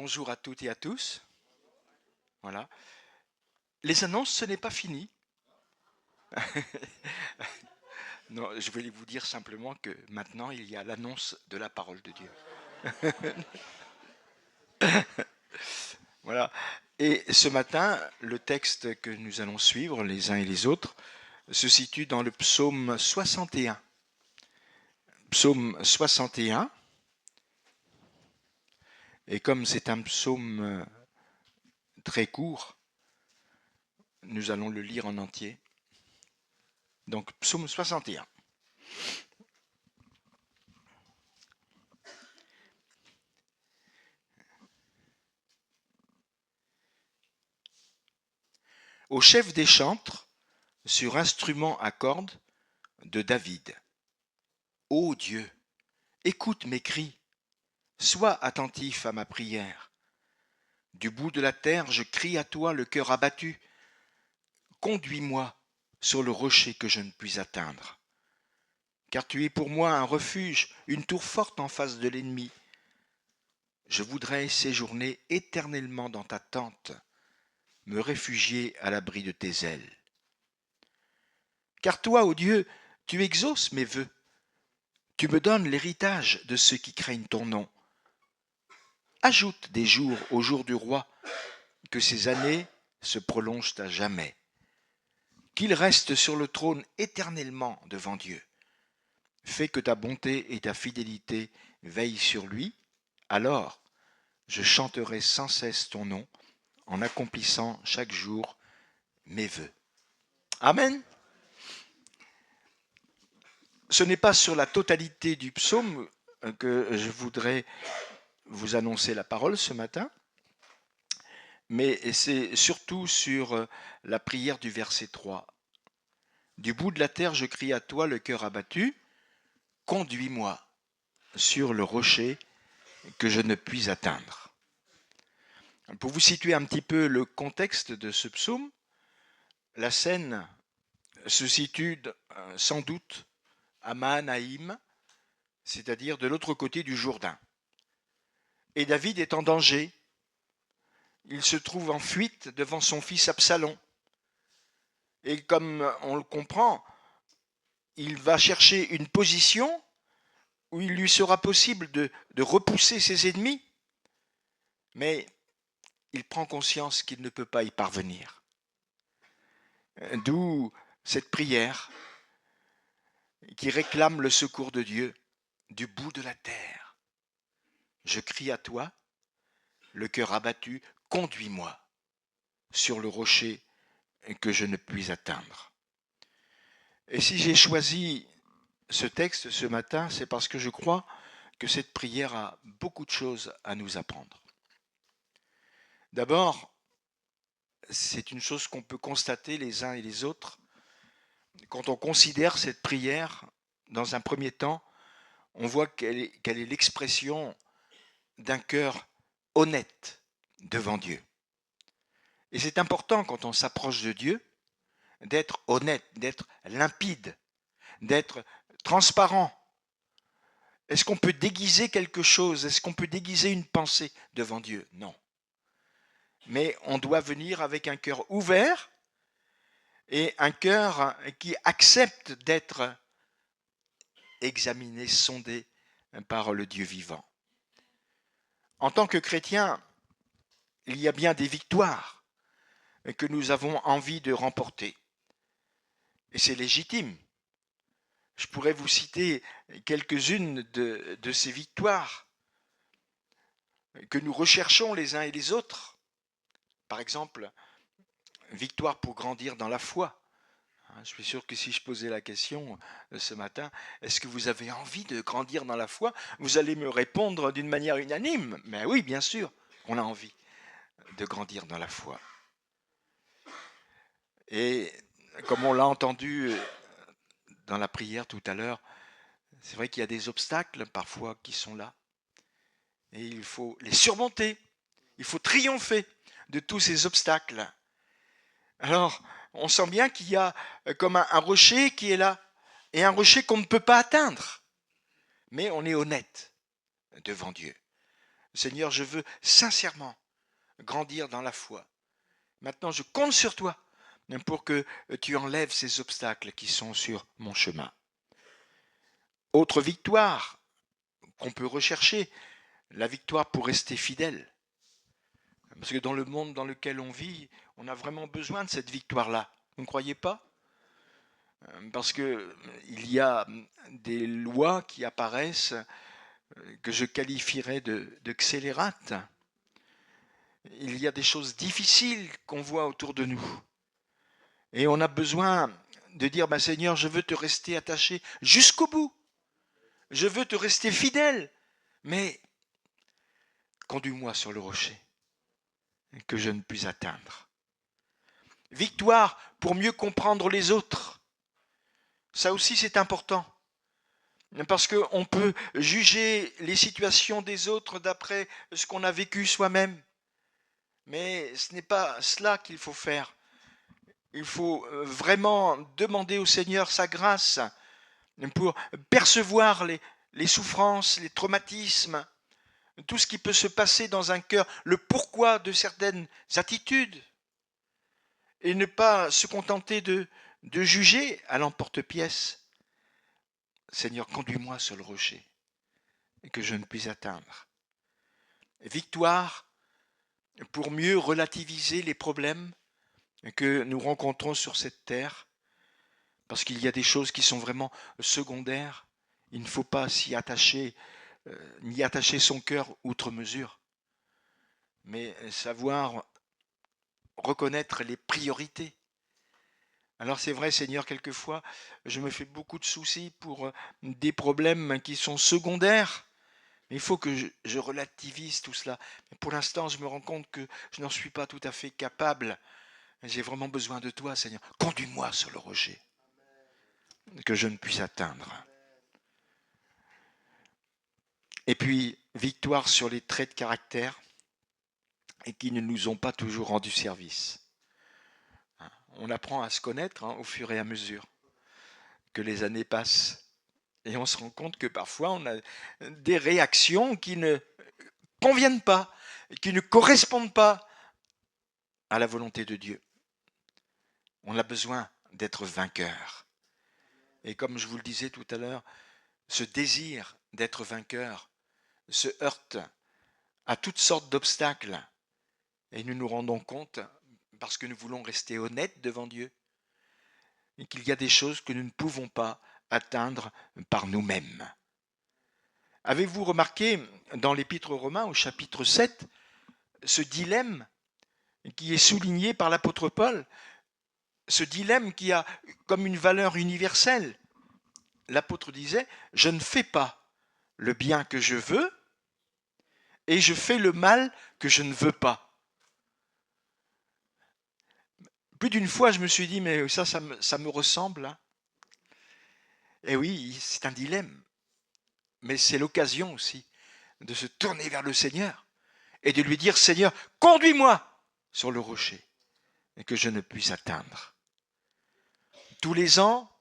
Bonjour à toutes et à tous. Voilà. Les annonces, ce n'est pas fini. Non, je voulais vous dire simplement que maintenant, il y a l'annonce de la parole de Dieu. Voilà. Et ce matin, le texte que nous allons suivre, les uns et les autres, se situe dans le psaume 61. Psaume 61. Et comme c'est un psaume très court, nous allons le lire en entier. Donc, psaume 61. Au chef des chantres, sur instrument à cordes, de David. Ô Dieu, écoute mes cris, sois attentif à ma prière. Du bout de la terre, je crie à toi le cœur abattu. Conduis-moi sur le rocher que je ne puis atteindre. Car tu es pour moi un refuge, une tour forte en face de l'ennemi. Je voudrais séjourner éternellement dans ta tente, me réfugier à l'abri de tes ailes. Car toi, ô Dieu, tu exauces mes vœux. Tu me donnes l'héritage de ceux qui craignent ton nom. Ajoute des jours au jour du roi, que ces années se prolongent à jamais. Qu'il reste sur le trône éternellement devant Dieu. Fais que ta bonté et ta fidélité veillent sur lui, alors je chanterai sans cesse ton nom en accomplissant chaque jour mes vœux. Amen. Ce n'est pas sur la totalité du psaume que je voudrais vous annoncer la parole ce matin, mais c'est surtout sur la prière du verset 3. Du bout de la terre, je crie à toi, le cœur abattu, conduis-moi sur le rocher que je ne puis atteindre. Pour vous situer un petit peu le contexte de ce psaume, la scène se situe sans doute à Mahanaïm, c'est-à-dire de l'autre côté du Jourdain. Et David est en danger. Il se trouve en fuite devant son fils Absalom. Et comme on le comprend, il va chercher une position où il lui sera possible de repousser ses ennemis, mais il prend conscience qu'il ne peut pas y parvenir. D'où cette prière qui réclame le secours de Dieu du bout de la terre. Je crie à toi, le cœur abattu, conduis-moi sur le rocher que je ne puis atteindre. Et si j'ai choisi ce texte ce matin, c'est parce que je crois que cette prière a beaucoup de choses à nous apprendre. D'abord, c'est une chose qu'on peut constater les uns et les autres. Quand on considère cette prière, dans un premier temps, on voit qu'elle est l'expression d'un cœur honnête devant Dieu. Et c'est important quand on s'approche de Dieu d'être honnête, d'être limpide, d'être transparent. Est-ce qu'on peut déguiser quelque chose? Est-ce qu'on peut déguiser une pensée devant Dieu? Non. Mais on doit venir avec un cœur ouvert et un cœur qui accepte d'être examiné, sondé par le Dieu vivant. En tant que chrétien, il y a bien des victoires que nous avons envie de remporter. Et c'est légitime. Je pourrais vous citer quelques-unes de ces victoires que nous recherchons les uns et les autres. Par exemple, victoire pour grandir dans la foi. Je suis sûr que si je posais la question ce matin, est-ce que vous avez envie de grandir dans la foi? Vous allez me répondre d'une manière unanime. Mais oui, bien sûr, on a envie de grandir dans la foi. Et comme on l'a entendu dans la prière tout à l'heure, c'est vrai qu'il y a des obstacles parfois qui sont là. Et il faut les surmonter. Il faut triompher de tous ces obstacles. Alors, on sent bien qu'il y a comme un rocher qui est là, et un rocher qu'on ne peut pas atteindre. Mais on est honnête devant Dieu. Seigneur, je veux sincèrement grandir dans la foi. Maintenant, je compte sur toi pour que tu enlèves ces obstacles qui sont sur mon chemin. Autre victoire qu'on peut rechercher, la victoire pour rester fidèle. Parce que dans le monde dans lequel on vit, on a vraiment besoin de cette victoire-là. Vous ne croyez pas? Parce que il y a des lois qui apparaissent que je qualifierais de scélérates. Il y a des choses difficiles qu'on voit autour de nous. Et on a besoin de dire, bah, Seigneur, je veux te rester attaché jusqu'au bout. Je veux te rester fidèle. Mais conduis-moi sur le rocher que je ne puis atteindre. Victoire pour mieux comprendre les autres. Ça aussi, c'est important. Parce qu'on peut juger les situations des autres d'après ce qu'on a vécu soi-même. Mais ce n'est pas cela qu'il faut faire. Il faut vraiment demander au Seigneur sa grâce pour percevoir les souffrances, les traumatismes, tout ce qui peut se passer dans un cœur, le pourquoi de certaines attitudes, et ne pas se contenter de juger à l'emporte-pièce. Seigneur, conduis-moi sur le rocher et que je ne puisse atteindre. Victoire pour mieux relativiser les problèmes que nous rencontrons sur cette terre, parce qu'il y a des choses qui sont vraiment secondaires. Il ne faut pas s'y attacher, ni attacher son cœur outre mesure, mais savoir reconnaître les priorités. Alors c'est vrai, Seigneur, quelquefois, je me fais beaucoup de soucis pour des problèmes qui sont secondaires. Mais il faut que je relativise tout cela. Mais pour l'instant, je me rends compte que je n'en suis pas tout à fait capable. J'ai vraiment besoin de toi, Seigneur. Conduis-moi sur le rocher que je ne puisse atteindre. Et puis, victoire sur les traits de caractère et qui ne nous ont pas toujours rendu service. On apprend à se connaître au fur et à mesure que les années passent. Et on se rend compte que parfois on a des réactions qui ne conviennent pas, qui ne correspondent pas à la volonté de Dieu. On a besoin d'être vainqueur. Et comme je vous le disais tout à l'heure, ce désir d'être vainqueur se heurte à toutes sortes d'obstacles. Et nous nous rendons compte, parce que nous voulons rester honnêtes devant Dieu, et qu'il y a des choses que nous ne pouvons pas atteindre par nous-mêmes. Avez-vous remarqué dans l'Épître aux Romains au chapitre 7 ce dilemme qui est souligné par l'apôtre Paul, ce dilemme qui a comme une valeur universelle? L'apôtre disait, je ne fais pas le bien que je veux et je fais le mal que je ne veux pas. Plus d'une fois, je me suis dit, mais ça me ressemble. Hein. Et oui, c'est un dilemme. Mais c'est l'occasion aussi de se tourner vers le Seigneur et de lui dire, Seigneur, conduis-moi sur le rocher et que je ne puisse atteindre. Tous les ans,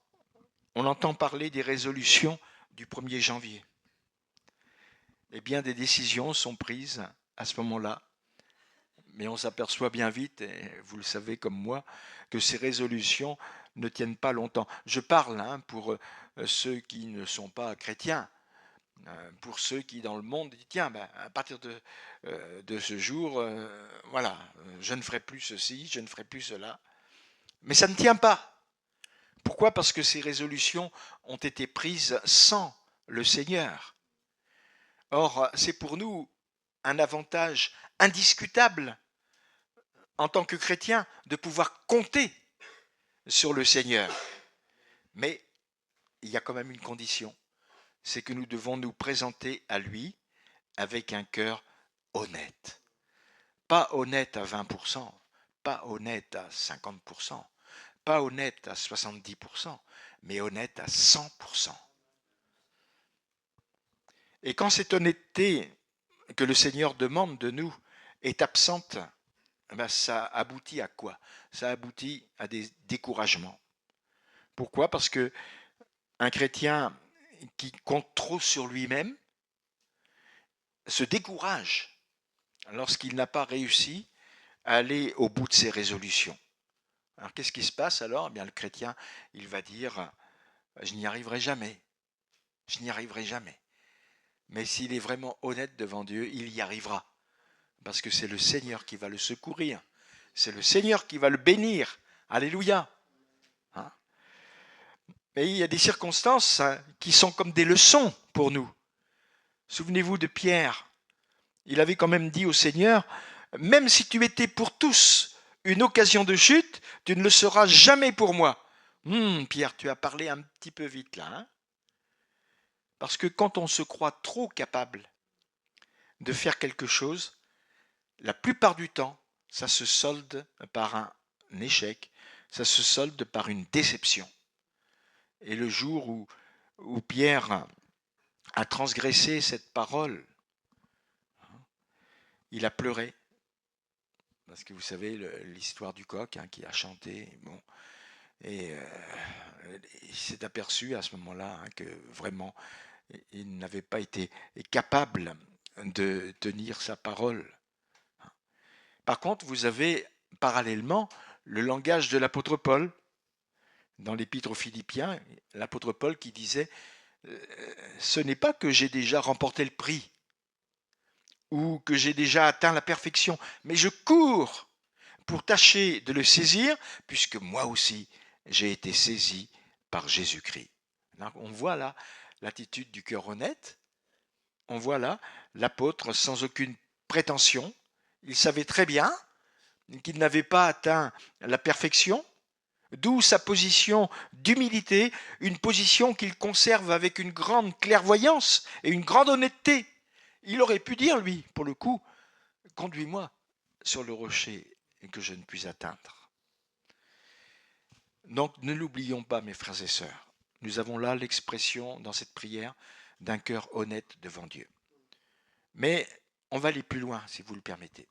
on entend parler des résolutions du 1er janvier. Et bien des décisions sont prises à ce moment-là. Mais on s'aperçoit bien vite, et vous le savez comme moi, que ces résolutions ne tiennent pas longtemps. Je parle pour ceux qui ne sont pas chrétiens, pour ceux qui dans le monde disent tiens, à partir de ce jour, voilà, je ne ferai plus ceci, je ne ferai plus cela. Mais ça ne tient pas. Pourquoi? Parce que ces résolutions ont été prises sans le Seigneur. Or, c'est pour nous un avantage indiscutable en tant que chrétien de pouvoir compter sur le Seigneur. Mais il y a quand même une condition, c'est que nous devons nous présenter à lui avec un cœur honnête. Pas honnête à 20%, pas honnête à 50%, pas honnête à 70%, mais honnête à 100%. Et quand cette honnêteté que le Seigneur demande de nous est absente, ça aboutit à quoi? Ça aboutit à des découragements. Pourquoi? Parce que un chrétien qui compte trop sur lui-même, se décourage lorsqu'il n'a pas réussi à aller au bout de ses résolutions. Alors qu'est-ce qui se passe alors? Eh bien, le chrétien, il va dire, je n'y arriverai jamais, je n'y arriverai jamais. Mais s'il est vraiment honnête devant Dieu, il y arrivera. Parce que c'est le Seigneur qui va le secourir. C'est le Seigneur qui va le bénir. Alléluia. Hein? Mais il y a des circonstances qui sont comme des leçons pour nous. Souvenez-vous de Pierre. Il avait quand même dit au Seigneur, même si tu étais pour tous une occasion de chute, tu ne le seras jamais pour moi. Pierre, tu as parlé un petit peu vite là. Hein? Parce que quand on se croit trop capable de faire quelque chose, la plupart du temps, ça se solde par un échec, ça se solde par une déception. Et le jour où Pierre a transgressé cette parole, il a pleuré. Parce que vous savez l'histoire du coq qui a chanté. Bon, et il s'est aperçu à ce moment-là que vraiment, il n'avait pas été capable de tenir sa parole. Par contre, vous avez parallèlement le langage de l'apôtre Paul. Dans l'épître aux Philippiens, l'apôtre Paul qui disait ce n'est pas que j'ai déjà remporté le prix ou que j'ai déjà atteint la perfection, mais je cours pour tâcher de le saisir, puisque moi aussi j'ai été saisi par Jésus-Christ. On voit là l'attitude du cœur honnête, on voit là l'apôtre sans aucune prétention, il savait très bien qu'il n'avait pas atteint la perfection, d'où sa position d'humilité, une position qu'il conserve avec une grande clairvoyance et une grande honnêteté. Il aurait pu dire, lui, pour le coup, conduis-moi sur le rocher que je ne puis atteindre. Donc ne l'oublions pas, mes frères et sœurs. Nous avons là l'expression dans cette prière d'un cœur honnête devant Dieu. Mais on va aller plus loin, si vous le permettez.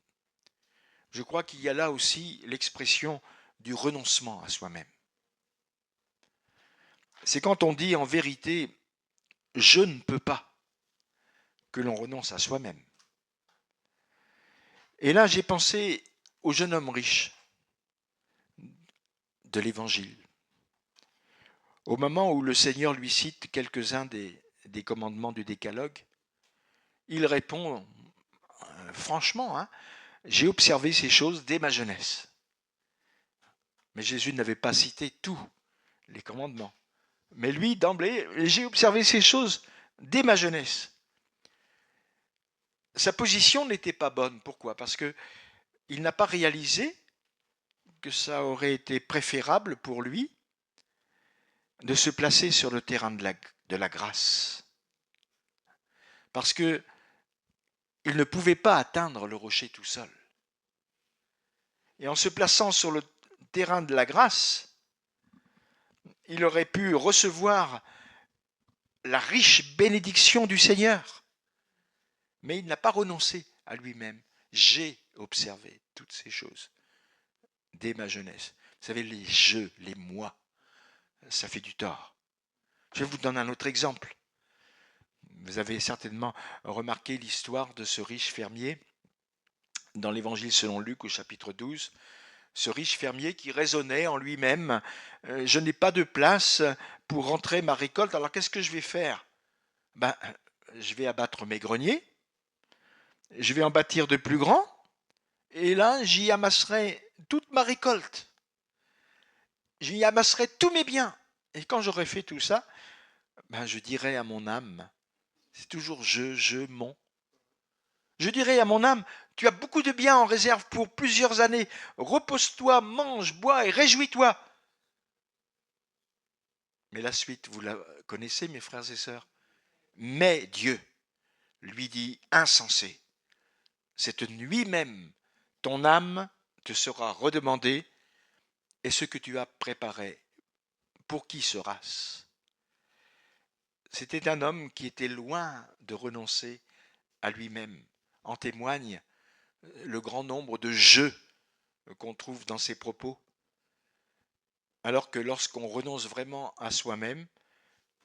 Je crois qu'il y a là aussi l'expression du renoncement à soi-même. C'est quand on dit en vérité « je ne peux pas » que l'on renonce à soi-même. Et là, j'ai pensé au jeune homme riche de l'Évangile. Au moment où le Seigneur lui cite quelques-uns des commandements du Décalogue, il répond franchement, j'ai observé ces choses dès ma jeunesse. Mais Jésus n'avait pas cité tous les commandements. Mais lui, d'emblée, j'ai observé ces choses dès ma jeunesse. Sa position n'était pas bonne. Pourquoi? Parce qu'il n'a pas réalisé que ça aurait été préférable pour lui de se placer sur le terrain de la grâce. Parce qu'il ne pouvait pas atteindre le rocher tout seul. Et en se plaçant sur le terrain de la grâce, il aurait pu recevoir la riche bénédiction du Seigneur. Mais il n'a pas renoncé à lui-même. J'ai observé toutes ces choses dès ma jeunesse. Vous savez, les je, les moi, ça fait du tort. Je vais vous donner un autre exemple. Vous avez certainement remarqué l'histoire de ce riche fermier dans l'Évangile selon Luc au chapitre 12. Ce riche fermier qui raisonnait en lui-même, je n'ai pas de place pour rentrer ma récolte, alors qu'est-ce que je vais faire? Je vais abattre mes greniers, je vais en bâtir de plus grands, et là j'y amasserai toute ma récolte. J'y amasserai tous mes biens. Et quand j'aurai fait tout ça, je dirai à mon âme, c'est toujours mon. Je dirai à mon âme, tu as beaucoup de biens en réserve pour plusieurs années. Repose-toi, mange, bois et réjouis-toi. Mais la suite, vous la connaissez, mes frères et sœurs. Mais Dieu lui dit, insensé, cette nuit même, ton âme te sera redemandée, et ce que tu as préparé, pour qui sera-ce? C'était un homme qui était loin de renoncer à lui-même. En témoigne le grand nombre de jeux qu'on trouve dans ses propos. Alors que lorsqu'on renonce vraiment à soi-même,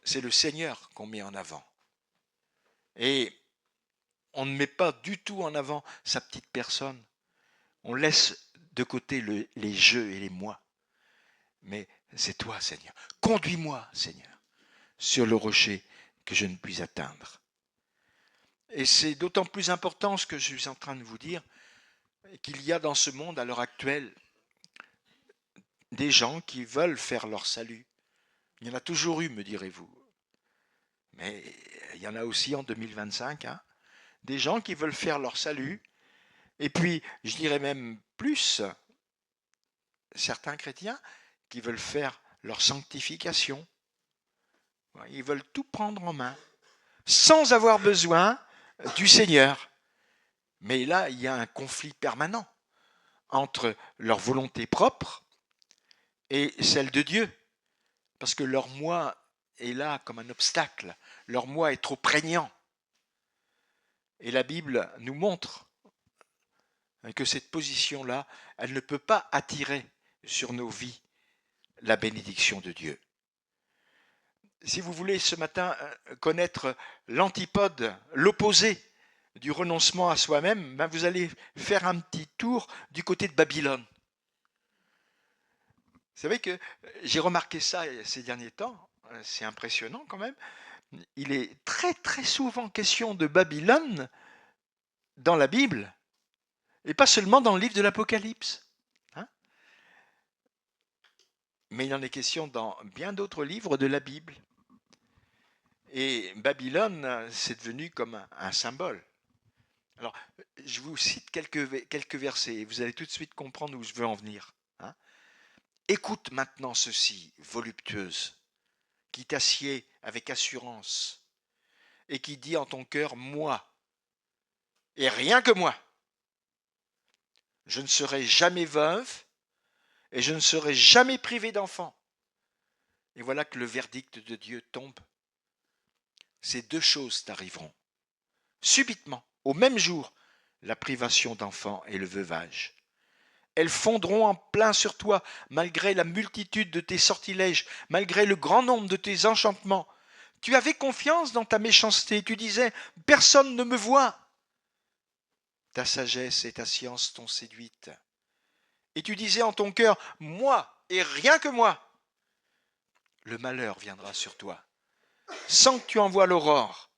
c'est le Seigneur qu'on met en avant. Et on ne met pas du tout en avant sa petite personne. On laisse de côté les jeux et les moi. Mais c'est toi, Seigneur. Conduis-moi, Seigneur, sur le rocher que je ne puis atteindre. Et c'est d'autant plus important ce que je suis en train de vous dire, qu'il y a dans ce monde à l'heure actuelle des gens qui veulent faire leur salut. Il y en a toujours eu, me direz-vous. Mais il y en a aussi en 2025, hein, des gens qui veulent faire leur salut. Et puis, je dirais même plus, certains chrétiens qui veulent faire leur sanctification. Ils veulent tout prendre en main, sans avoir besoin du Seigneur. Mais là, il y a un conflit permanent entre leur volonté propre et celle de Dieu. Parce que leur moi est là comme un obstacle. Leur moi est trop prégnant. Et la Bible nous montre que cette position-là, elle ne peut pas attirer sur nos vies la bénédiction de Dieu. Si vous voulez ce matin connaître l'antipode, l'opposé du renoncement à soi-même, ben vous allez faire un petit tour du côté de Babylone. Vous savez que j'ai remarqué ça ces derniers temps, c'est impressionnant quand même. Il est très très souvent question de Babylone dans la Bible, et pas seulement dans le livre de l'Apocalypse. Hein, mais il en est question dans bien d'autres livres de la Bible. Et Babylone, c'est devenu comme un symbole. Alors, je vous cite quelques versets et vous allez tout de suite comprendre où je veux en venir. Hein. Écoute maintenant ceci, voluptueuse, qui t'assied avec assurance et qui dit en ton cœur, moi, et rien que moi, je ne serai jamais veuve et je ne serai jamais privé d'enfant. Et voilà que le verdict de Dieu tombe. Ces deux choses t'arriveront. Subitement, au même jour, la privation d'enfants et le veuvage. Elles fondront en plein sur toi, malgré la multitude de tes sortilèges, malgré le grand nombre de tes enchantements. Tu avais confiance dans ta méchanceté, tu disais, personne ne me voit. Ta sagesse et ta science t'ont séduite. Et tu disais en ton cœur, moi et rien que moi. Le malheur viendra sur toi, sans que tu envoies l'aurore.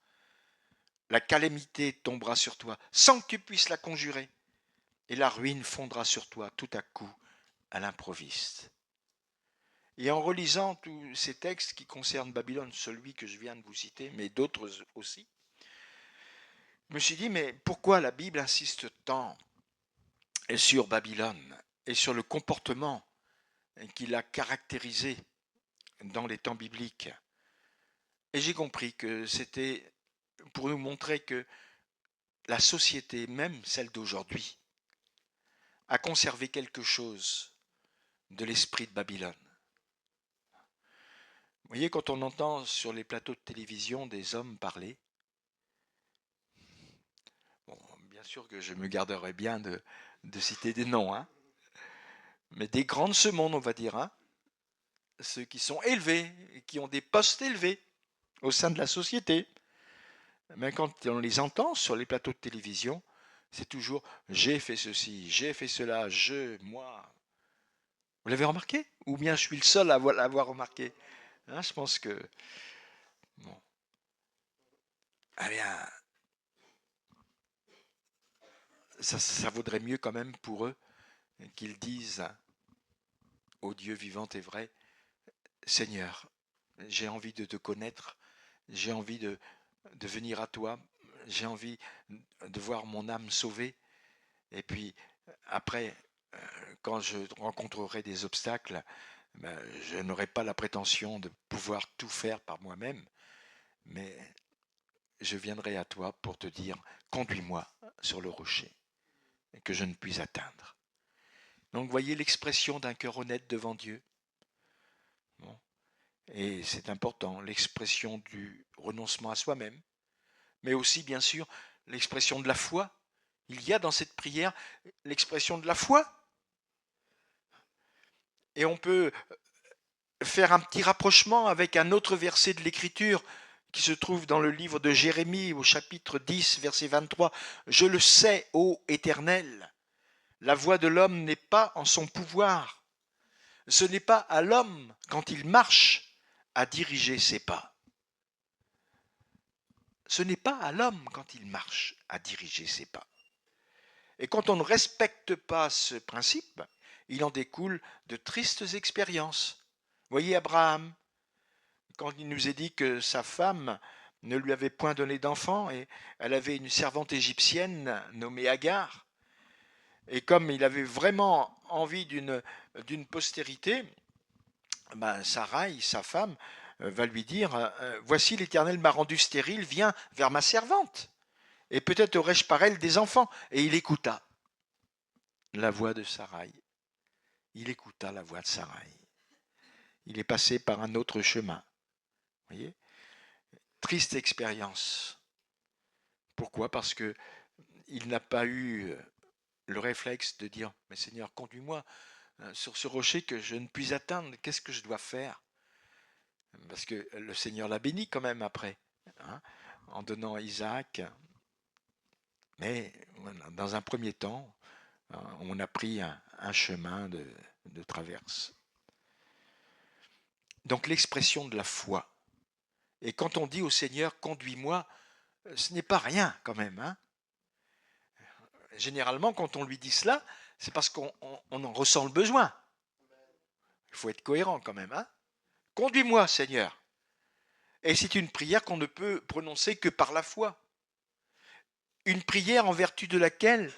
La calamité tombera sur toi, sans que tu puisses la conjurer. Et la ruine fondra sur toi tout à coup, à l'improviste. Et en relisant tous ces textes qui concernent Babylone, celui que je viens de vous citer, mais d'autres aussi, je me suis dit, mais pourquoi la Bible insiste tant sur Babylone et sur le comportement qui l'a caractérisé dans les temps bibliques? Et j'ai compris que c'était pour nous montrer que la société, même celle d'aujourd'hui, a conservé quelque chose de l'esprit de Babylone. Vous voyez, quand on entend sur les plateaux de télévision des hommes parler, bon, bien sûr que je me garderai bien de citer des noms, hein, mais des grands de ce monde, on va dire, hein, ceux qui sont élevés, qui ont des postes élevés au sein de la société. Mais quand on les entend sur les plateaux de télévision, c'est toujours j'ai fait ceci, j'ai fait cela, moi. Vous l'avez remarqué? Ou bien je suis le seul à l'avoir remarqué? Hein, je pense que. Bon. Eh bien, ça vaudrait mieux quand même pour eux qu'ils disent au Dieu vivant et vrai, Seigneur, j'ai envie de te connaître, j'ai envie de venir à toi, j'ai envie de voir mon âme sauvée, et puis après, quand je rencontrerai des obstacles, ben, je n'aurai pas la prétention de pouvoir tout faire par moi-même, mais je viendrai à toi pour te dire, conduis-moi sur le rocher, que je ne puis atteindre. Donc voyez l'expression d'un cœur honnête devant Dieu. Bon. Et c'est important, l'expression du renoncement à soi-même, mais aussi bien sûr l'expression de la foi. Il y a dans cette prière l'expression de la foi. Et on peut faire un petit rapprochement avec un autre verset de l'Écriture qui se trouve dans le livre de Jérémie au chapitre 10, verset 23. « Je le sais, ô Éternel, la voie de l'homme n'est pas en son pouvoir. Ce n'est pas à l'homme, quand il marche, à diriger ses pas. » Ce n'est pas à l'homme, quand il marche, à diriger ses pas. Et quand on ne respecte pas ce principe, il en découle de tristes expériences. Voyez Abraham, quand il nous est dit que sa femme ne lui avait point donné d'enfant et elle avait une servante égyptienne nommée Agar, et comme il avait vraiment envie d'une postérité, Sarai, sa femme, va lui dire « Voici l'Éternel m'a rendu stérile, viens vers ma servante, et peut-être aurai-je par elle des enfants. » Et il écouta la voix de Sarai. Il écouta la voix de Sarai. Il est passé par un autre chemin. Voyez ? Triste expérience. Pourquoi ? Parce que il n'a pas eu le réflexe de dire « Mais Seigneur, conduis-moi sur ce rocher que je ne puis atteindre. Qu'est-ce que je dois faire ?» Parce que le Seigneur l'a béni quand même après, hein, en donnant Isaac. Mais dans un premier temps, on a pris un chemin de traverse. Donc l'expression de la foi. Et quand on dit au Seigneur, conduis-moi, ce n'est pas rien quand même. Hein. Généralement, quand on lui dit cela, c'est parce qu'on en ressent le besoin. Il faut être cohérent quand même. Hein. Conduis-moi, Seigneur. Et c'est une prière qu'on ne peut prononcer que par la foi. Une prière en vertu de laquelle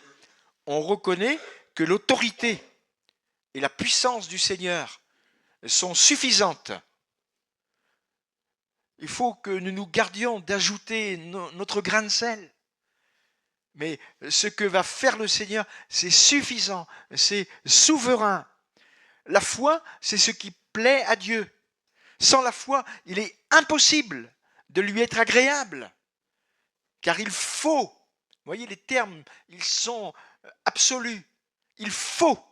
on reconnaît que l'autorité et la puissance du Seigneur sont suffisantes. Il faut que nous nous gardions d'ajouter notre grain de sel. Mais ce que va faire le Seigneur, c'est suffisant, c'est souverain. La foi, c'est ce qui plaît à Dieu. Sans la foi, il est impossible de lui être agréable. Car il faut, vous voyez les termes, ils sont absolus. Il faut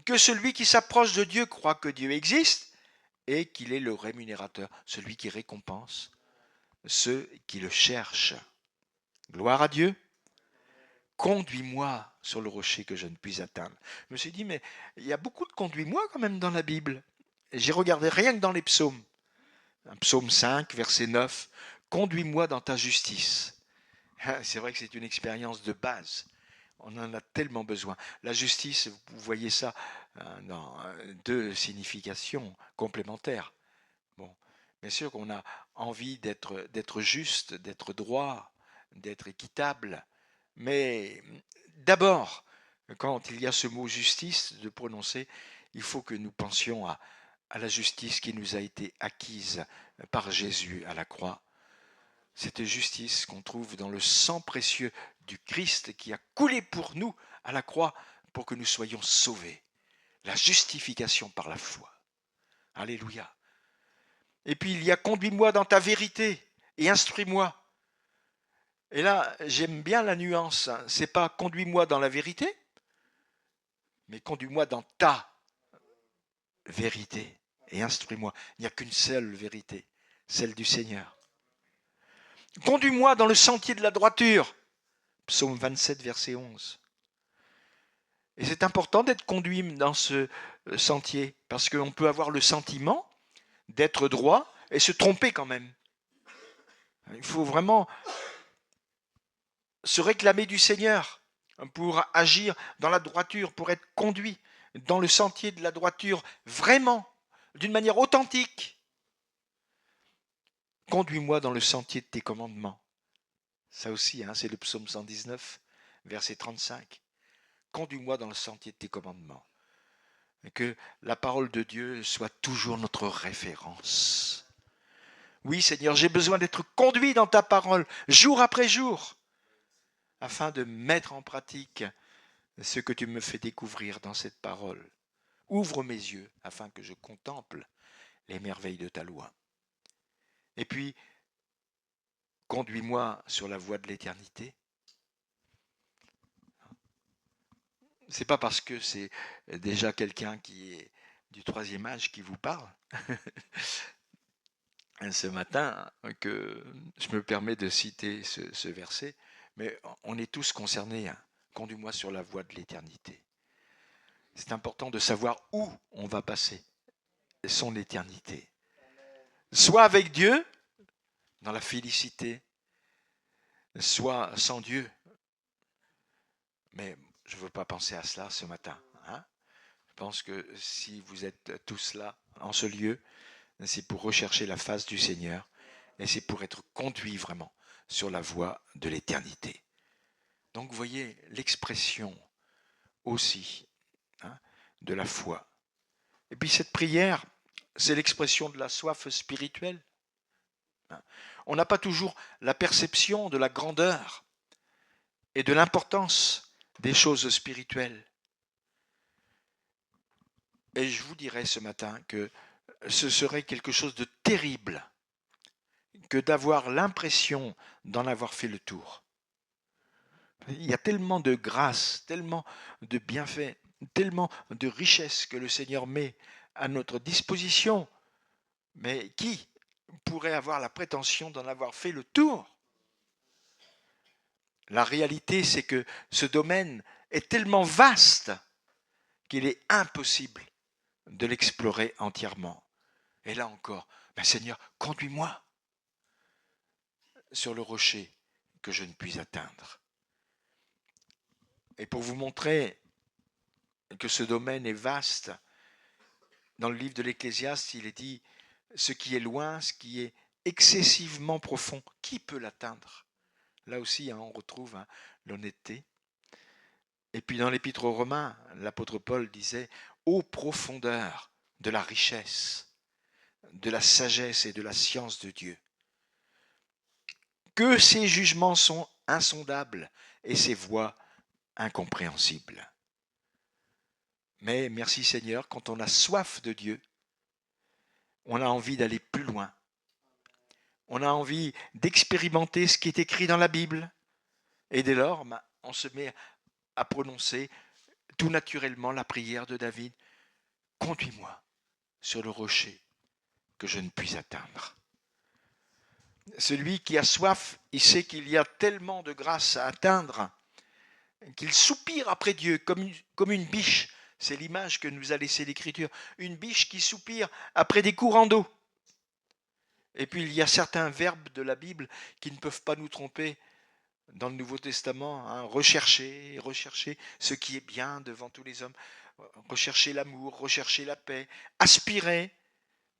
que celui qui s'approche de Dieu croit que Dieu existe et qu'il est le rémunérateur, celui qui récompense ceux qui le cherchent. Gloire à Dieu. Conduis-moi sur le rocher que je ne puis atteindre. Je me suis dit, mais il y a beaucoup de conduis-moi quand même dans la Bible. Et j'ai regardé rien que dans les psaumes. Un psaume 5, verset 9. Conduis-moi dans ta justice. C'est vrai que c'est une expérience de base. On en a tellement besoin. La justice, vous voyez ça dans deux significations complémentaires. Bon, bien sûr qu'on a envie d'être juste, d'être droit, d'être équitable, mais d'abord, quand il y a ce mot justice de prononcer, il faut que nous pensions à la justice qui nous a été acquise par Jésus à la croix. Cette justice qu'on trouve dans le sang précieux du Christ qui a coulé pour nous à la croix pour que nous soyons sauvés. La justification par la foi. Alléluia. Et puis il y a conduis-moi dans ta vérité et instruis-moi. Et là, j'aime bien la nuance. C'est pas conduis-moi dans la vérité, mais conduis-moi dans ta vérité et instruis-moi. Il n'y a qu'une seule vérité, celle du Seigneur. Conduis-moi dans le sentier de la droiture. Psaume 27, verset 11. Et c'est important d'être conduit dans ce sentier, parce qu'on peut avoir le sentiment d'être droit et se tromper quand même. Il faut vraiment se réclamer du Seigneur pour agir dans la droiture, pour être conduit dans le sentier de la droiture, vraiment, d'une manière authentique. Conduis-moi dans le sentier de tes commandements. Ça aussi, c'est le psaume 119, verset 35. Conduis-moi dans le sentier de tes commandements. Et que la parole de Dieu soit toujours notre référence. Oui, Seigneur, j'ai besoin d'être conduit dans ta parole, jour après jour, afin de mettre en pratique ce que tu me fais découvrir dans cette parole. Ouvre mes yeux afin que je contemple les merveilles de ta loi. Et puis, conduis-moi sur la voie de l'éternité. C'est pas parce que c'est déjà quelqu'un qui est du troisième âge qui vous parle. ce matin que je me permets de citer ce verset, mais on est tous concernés, hein. Conduis-moi sur la voie de l'éternité. C'est important de savoir où on va passer son éternité. Soit avec Dieu, dans la félicité, soit sans Dieu. Mais je ne veux pas penser à cela ce matin, hein. Je pense que si vous êtes tous là, en ce lieu, c'est pour rechercher la face du Seigneur et c'est pour être conduit vraiment sur la voie de l'éternité. Donc vous voyez l'expression aussi, hein, de la foi. Et puis cette prière, c'est l'expression de la soif spirituelle. On n'a pas toujours la perception de la grandeur et de l'importance des choses spirituelles. Et je vous dirais ce matin que ce serait quelque chose de terrible que d'avoir l'impression d'en avoir fait le tour. Il y a tellement de grâce, tellement de bienfaits, tellement de richesses que le Seigneur met à notre disposition. Mais qui pourrait avoir la prétention d'en avoir fait le tour? La réalité, c'est que ce domaine est tellement vaste qu'il est impossible de l'explorer entièrement. Et là encore, ben Seigneur, conduis-moi sur le rocher que je ne puis atteindre. Et pour vous montrer que ce domaine est vaste, dans le livre de l'Ecclésiaste, il est dit « Ce qui est loin, ce qui est excessivement profond, qui peut l'atteindre ?» Là aussi, hein, on retrouve, hein, l'honnêteté. Et puis dans l'Épître aux Romains, l'apôtre Paul disait « Ô profondeur de la richesse, de la sagesse et de la science de Dieu, que ses jugements sont insondables et ses voies incompréhensibles. » Mais merci Seigneur, quand on a soif de Dieu, on a envie d'aller plus loin. On a envie d'expérimenter ce qui est écrit dans la Bible. Et dès lors, on se met à prononcer tout naturellement la prière de David. « Conduis-moi sur le rocher que je ne puis atteindre. » Celui qui a soif, il sait qu'il y a tellement de grâce à atteindre qu'il soupire après Dieu comme une biche. C'est l'image que nous a laissée l'Écriture. Une biche qui soupire après des courants d'eau. Et puis il y a certains verbes de la Bible qui ne peuvent pas nous tromper. Dans le Nouveau Testament, hein, rechercher ce qui est bien devant tous les hommes, rechercher l'amour, rechercher la paix, aspirer,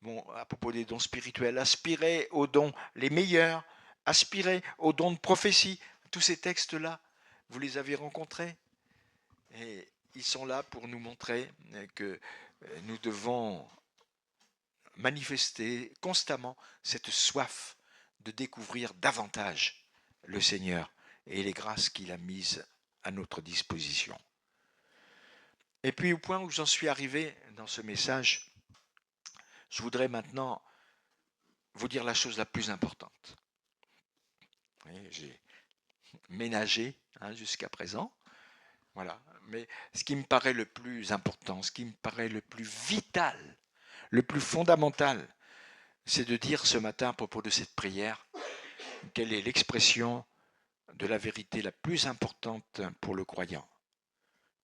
bon, à propos des dons spirituels, aspirer aux dons les meilleurs, aspirer aux dons de prophétie. Tous ces textes-là, vous les avez rencontrés et ils sont là pour nous montrer que nous devons manifester constamment cette soif de découvrir davantage le Seigneur et les grâces qu'il a mises à notre disposition. Et puis au point où j'en suis arrivé dans ce message, je voudrais maintenant vous dire la chose la plus importante. J'ai ménagé, hein, jusqu'à présent, voilà. Mais ce qui me paraît le plus important, ce qui me paraît le plus vital, le plus fondamental, c'est de dire ce matin à propos de cette prière quelle est l'expression de la vérité la plus importante pour le croyant.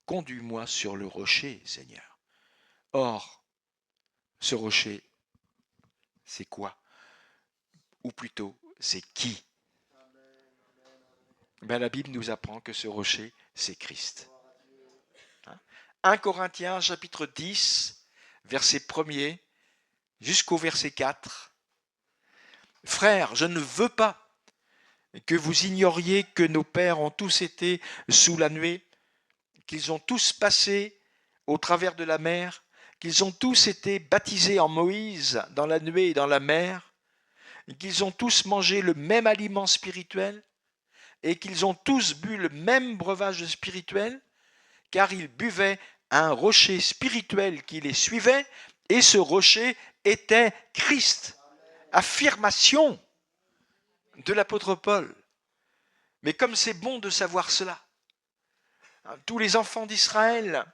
Conduis-moi sur le rocher, Seigneur. Or, ce rocher, c'est quoi? Ou plutôt, c'est qui? Ben, la Bible nous apprend que ce rocher, c'est Christ. 1 Corinthiens chapitre 10, verset 1er jusqu'au verset 4. Frères, je ne veux pas que vous ignoriez que nos pères ont tous été sous la nuée, qu'ils ont tous passé au travers de la mer, qu'ils ont tous été baptisés en Moïse dans la nuée et dans la mer, qu'ils ont tous mangé le même aliment spirituel et qu'ils ont tous bu le même breuvage spirituel, car ils buvaient un rocher spirituel qui les suivait, et ce rocher était Christ. Affirmation de l'apôtre Paul. Mais comme c'est bon de savoir cela, tous les enfants d'Israël,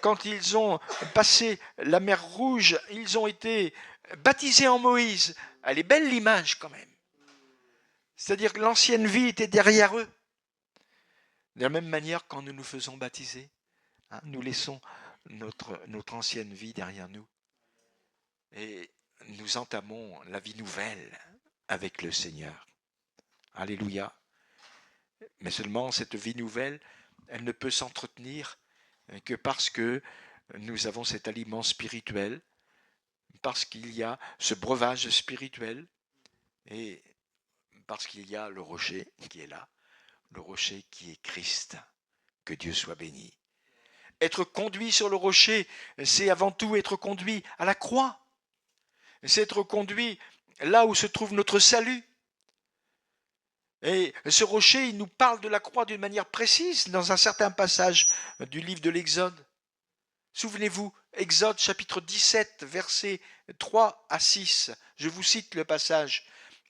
quand ils ont passé la mer Rouge, ils ont été Baptisé en Moïse, elle est belle l'image quand même. C'est-à-dire que l'ancienne vie était derrière eux. De la même manière, quand nous nous faisons baptiser, hein, nous laissons notre ancienne vie derrière nous. Et nous entamons la vie nouvelle avec le Seigneur. Alléluia. Mais seulement cette vie nouvelle, elle ne peut s'entretenir que parce que nous avons cet aliment spirituel, parce qu'il y a ce breuvage spirituel et parce qu'il y a le rocher qui est là, le rocher qui est Christ. Que Dieu soit béni. Être conduit sur le rocher, c'est avant tout être conduit à la croix. C'est être conduit là où se trouve notre salut. Et ce rocher, il nous parle de la croix d'une manière précise dans un certain passage du livre de l'Exode. Souvenez-vous, Exode chapitre 17, versets 3 à 6. Je vous cite le passage.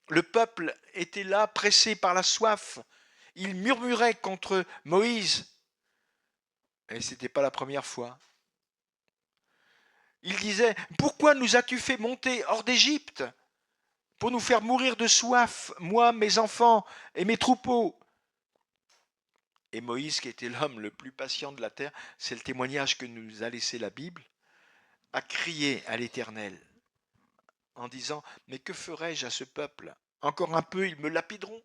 Le peuple était là, pressé par la soif. Il murmurait contre Moïse. Et ce n'était pas la première fois. Il disait, pourquoi nous as-tu fait monter hors d'Égypte pour nous faire mourir de soif, moi, mes enfants et mes troupeaux? Et Moïse, qui était l'homme le plus patient de la terre, c'est le témoignage que nous a laissé la Bible, a crié à l'Éternel en disant, mais que ferai-je à ce peuple? Encore un peu, ils me lapideront.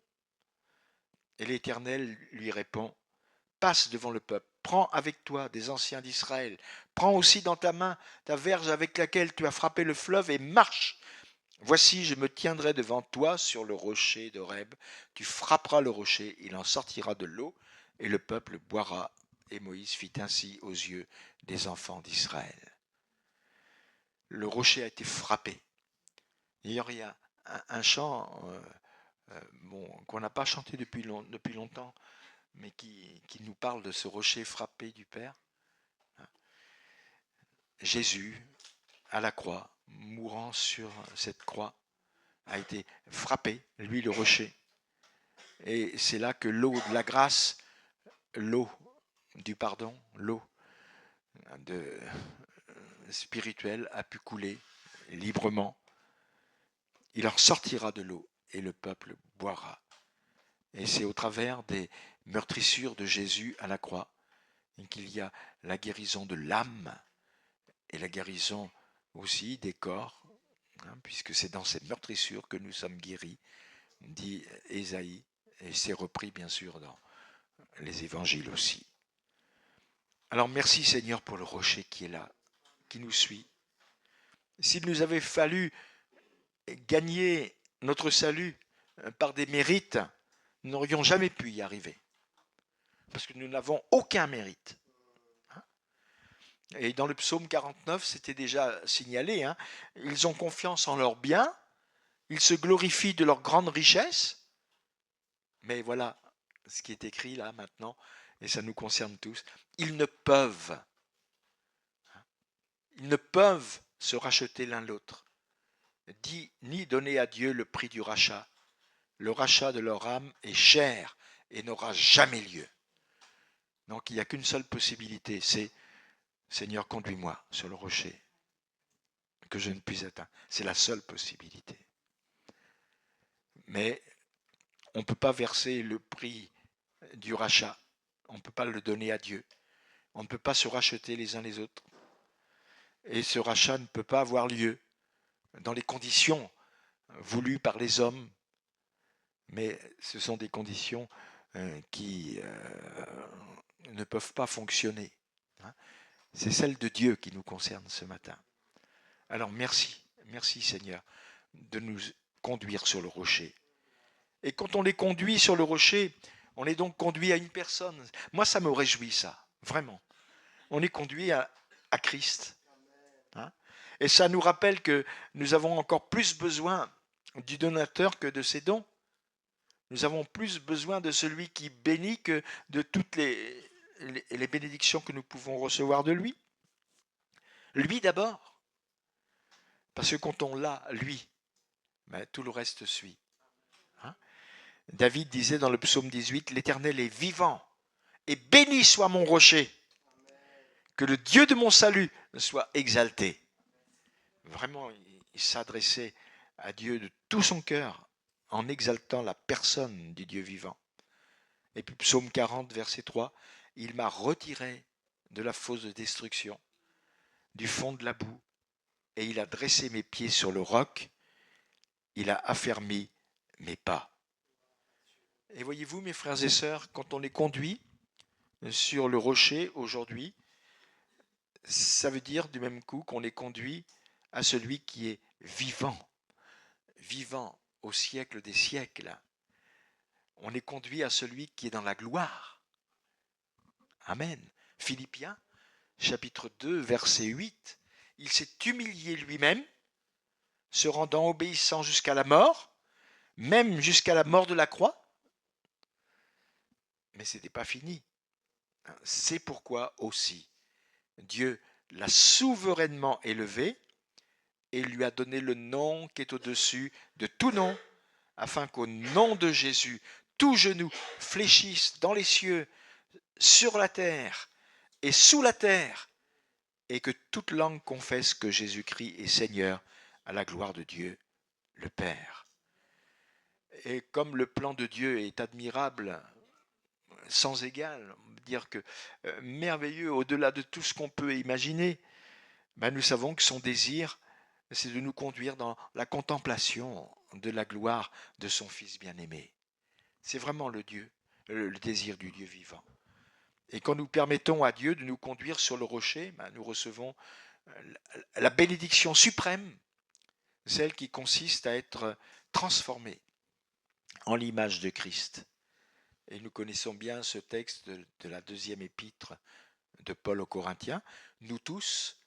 Et l'Éternel lui répond, passe devant le peuple, prends avec toi des anciens d'Israël, prends aussi dans ta main ta verge avec laquelle tu as frappé le fleuve et marche. Voici, je me tiendrai devant toi sur le rocher d'Horeb, tu frapperas le rocher, il en sortira de l'eau, et le peuple boira. Et Moïse fit ainsi aux yeux des enfants d'Israël. Le rocher a été frappé. D'ailleurs, il y a un chant qu'on n'a pas chanté depuis longtemps, mais qui nous parle de ce rocher frappé du Père. Jésus, à la croix, mourant sur cette croix, a été frappé, lui le rocher. Et c'est là que l'eau de la grâce, l'eau du pardon, l'eau spirituelle a pu couler librement. Il en sortira de l'eau et le peuple boira. Et c'est au travers des meurtrissures de Jésus à la croix qu'il y a la guérison de l'âme et la guérison aussi des corps, hein, puisque c'est dans ces meurtrissures que nous sommes guéris, dit Ésaïe, et c'est repris bien sûr dans les évangiles aussi. Alors merci Seigneur pour le rocher qui est là, qui nous suit. S'il nous avait fallu gagner notre salut par des mérites, nous n'aurions jamais pu y arriver. Parce que nous n'avons aucun mérite. Et dans le psaume 49, c'était déjà signalé, hein, ils ont confiance en leurs biens, ils se glorifient de leur grande richesse, mais voilà ce qui est écrit là maintenant, et ça nous concerne tous, ils ne peuvent se racheter l'un l'autre, ni donner à Dieu le prix du rachat. Le rachat de leur âme est cher et n'aura jamais lieu. Donc il n'y a qu'une seule possibilité, c'est Seigneur, conduis-moi sur le rocher que je ne puisse atteindre. C'est la seule possibilité. Mais on ne peut pas verser le prix du rachat. On ne peut pas le donner à Dieu. On ne peut pas se racheter les uns les autres. Et ce rachat ne peut pas avoir lieu dans les conditions voulues par les hommes. Mais ce sont des conditions qui ne peuvent pas fonctionner. C'est celle de Dieu qui nous concerne ce matin. Alors merci Seigneur de nous conduire sur le rocher. Et quand on les conduit sur le rocher, on est donc conduit à une personne. Moi, ça me réjouit ça, vraiment. On est conduit à Christ. Hein? Et ça nous rappelle que nous avons encore plus besoin du donateur que de ses dons. Nous avons plus besoin de celui qui bénit que de toutes les bénédictions que nous pouvons recevoir de lui. Lui d'abord. Parce que quand on l'a, lui, ben, tout le reste suit. Hein? David disait dans le psaume 18, l'Éternel est vivant, et béni soit mon rocher, que le Dieu de mon salut soit exalté. Vraiment, il s'adressait à Dieu de tout son cœur en exaltant la personne du Dieu vivant. Et puis psaume 40, verset 3, il m'a retiré de la fosse de destruction, du fond de la boue, et il a dressé mes pieds sur le roc, il a affermi mes pas. Et voyez-vous, mes frères et sœurs, quand on est conduit sur le rocher aujourd'hui, ça veut dire du même coup qu'on est conduit à celui qui est vivant, vivant au siècle des siècles. On est conduit à celui qui est dans la gloire. Amen. Philippiens, chapitre 2, verset 8, il s'est humilié lui-même, se rendant obéissant jusqu'à la mort, même jusqu'à la mort de la croix. Mais ce n'était pas fini. C'est pourquoi aussi Dieu l'a souverainement élevé et lui a donné le nom qui est au-dessus de tout nom, afin qu'au nom de Jésus, tout genou fléchisse dans les cieux, sur la terre et sous la terre, et que toute langue confesse que Jésus-Christ est Seigneur, à la gloire de Dieu, le Père. Et comme le plan de Dieu est admirable, sans égal, on peut dire que merveilleux, au-delà de tout ce qu'on peut imaginer, ben nous savons que son désir, c'est de nous conduire dans la contemplation de la gloire de son Fils bien-aimé. C'est vraiment le désir du Dieu vivant. Et quand nous permettons à Dieu de nous conduire sur le rocher, ben nous recevons la bénédiction suprême, celle qui consiste à être transformé en l'image de Christ. Et nous connaissons bien ce texte de la deuxième épître de Paul aux Corinthiens. Nous tous,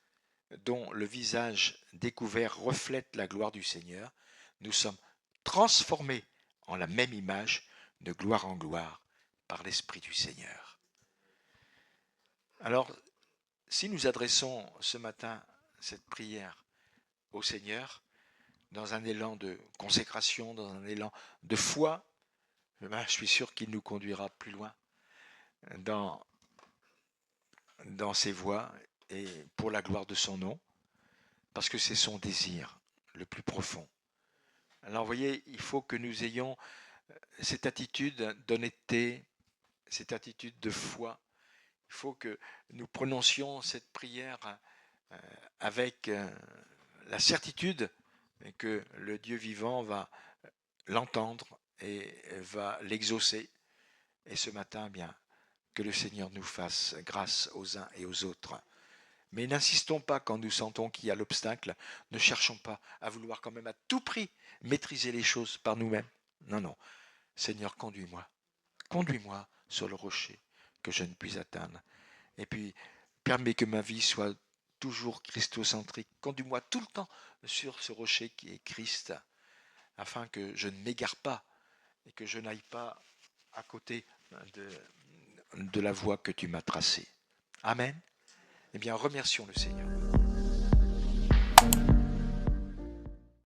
dont le visage découvert reflète la gloire du Seigneur, nous sommes transformés en la même image de gloire en gloire par l'Esprit du Seigneur. Alors, si nous adressons ce matin cette prière au Seigneur, dans un élan de consécration, dans un élan de foi, je suis sûr qu'il nous conduira plus loin dans ses voies et pour la gloire de son nom, parce que c'est son désir le plus profond. Alors vous voyez, il faut que nous ayons cette attitude d'honnêteté, cette attitude de foi. Il faut que nous prononcions cette prière avec la certitude que le Dieu vivant va l'entendre et va l'exaucer. Et ce matin, bien, que le Seigneur nous fasse grâce aux uns et aux autres. Mais n'insistons pas quand nous sentons qu'il y a l'obstacle. Ne cherchons pas à vouloir quand même à tout prix maîtriser les choses par nous-mêmes. Non, non. Seigneur, conduis-moi. Conduis-moi sur le rocher que je ne puis atteindre. Et puis, permets que ma vie soit toujours christocentrique. Conduis-moi tout le temps sur ce rocher qui est Christ, afin que je ne m'égare pas et que je n'aille pas à côté de la voie que tu m'as tracée. Amen. Eh bien, remercions le Seigneur.